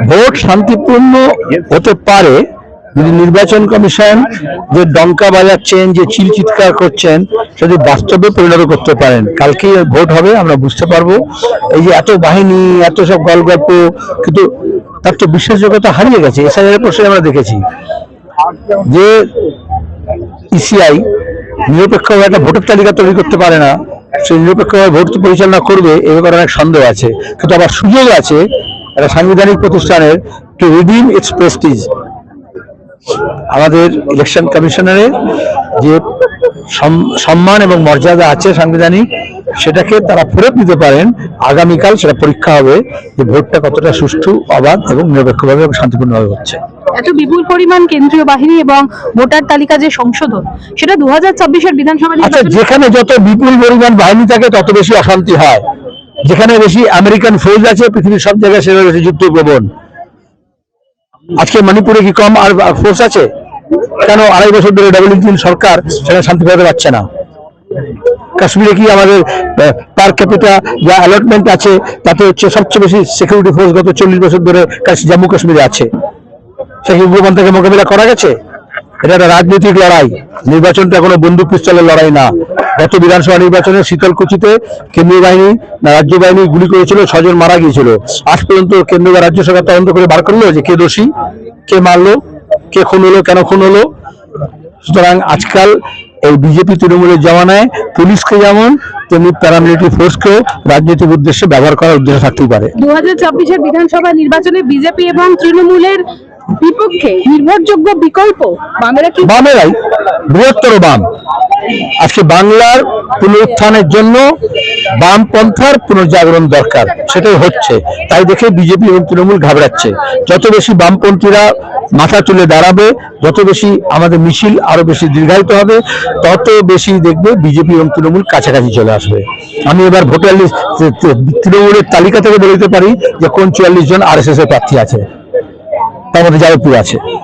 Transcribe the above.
Vote শান্তিপূর্ণ হতে পারে যদি নির্বাচন কমিশন যে ডঙ্কা বাজাচ্ছেন, যে চিল চিৎকার করছেন, যদি বাস্তবে পরিণত করতে পারেন। কালকে ভোট হবে, আমরা বুঝতে পারবো। এই যে এত বাহিনী, এত সব গল্প, কিন্তু তার তো বিশ্বাসযোগ্যতা হারিয়ে গেছে। এসআইআর প্রশ্নে আমরা দেখেছি যে ইসিআই নিরপেক্ষভাবে একটা ভোটার তালিকা তৈরি করতে পারে না, সে নিরপেক্ষভাবে ভোট পরিচালনা করবে এ ব্যাপারে অনেক সন্দেহ আছে। কিন্তু আবার সুযোগ আছে একটা সাংবিধানিক প্রতিষ্ঠানের টু রিডিম ইটস প্রেস্টিজ। আমাদের ইলেকশন কমিশনারের যে সম্মান এবং মর্যাদা আছে সাংবিধানিক, সেটাকে তারা ফেরত নিতে পারেন। আগামীকাল সেটা পরীক্ষা হবে যে ভোটটা কতটা সুষ্ঠু, অবাধ এবং নিরপেক্ষভাবে এবং শান্তিপূর্ণভাবে হচ্ছে। এত বিপুল পরিমাণ কেন্দ্রীয় বাহিনী এবং ভোটার তালিকা যে সংশোধন, সেটা 2024-এর বিধানসভা আচ্ছা, যেখানে যত বিপুল পরিমাণ বাহিনী থাকে তত বেশি অশান্তি হয়। যেখানে বেশি আমেরিকান ফৌজ আছে পৃথিবীর সব জায়গায়, সেখানে বেশি যুদ্ধ প্রবণ। আজকে মণিপুরে কি কম আর ফোর্স আছে? কেন 2.5 বছর ধরে ডবল সরকার সেখানে শান্তি পাওয়া যাচ্ছে না? কাশ্মীরে কি আমাদের পার ক্যাপিটা যা অ্যালটমেন্ট আছে তাতে হচ্ছে সবচেয়ে বেশি সিকিউরিটি ফোর্স গত 40 বছর ধরে জম্মু কাশ্মীরে আছে। সেই উগ্রপন্থাকে মোকাবিলা করা গেছে? এটা একটা রাজনৈতিক লড়াই, নির্বাচনটা কোনো বন্দুক পিস্তলের লড়াই না। গত বিধানসভা নির্বাচনে শীতলকুচিতে কেন্দ্রীয় বাহিনী না রাজ্য বাহিনী গুলি করেছিল, 6 জন মারা গিয়েছিল। আজ পর্যন্ত কেন্দ্র বা রাজ্য সরকার তদন্ত করে বার করলো যে কে দোষী, কে মারলো, কে খুন হলো, কেন খুন হলো। সুতরাং আজকাল এই বিজেপি তৃণমূলের জমানায় পুলিশকে যেমন তেমনি প্যারামিলিটারি ফোর্সকেও রাজনৈতিক উদ্দেশ্যে ব্যবহার করার উদ্দেশ্য থাকতেই পারে। 2024-এর বিধানসভা নির্বাচনে বিজেপি এবং তৃণমূলের বিপক্ষে নির্ভরযোগ্য বিকল্প বামেরাই, বৃহত্তর বাম। আজকে বাংলার পুনরুত্থানের জন্য বামপন্থার পুনর্জাগরণ দরকার, সেটাই হচ্ছে। তাই দেখে বিজেপি এবং তৃণমূল ঘাবড়াচ্ছে। যত বেশি বামপন্থীরা মাথা তুলে দাঁড়াবে, যত বেশি আমাদের মিছিল আরো বেশি দীর্ঘায়িত হবে, তত বেশি দেখবে বিজেপি এবং তৃণমূল কাছাকাছি চলে আসবে। আমি এবার ভোটার লিস্ট তৃণমূলের তালিকা থেকে বলতে পারি যে কোন 44 জন RSS এর প্রার্থী আছে, তার মধ্যে যাদবপুর আছে।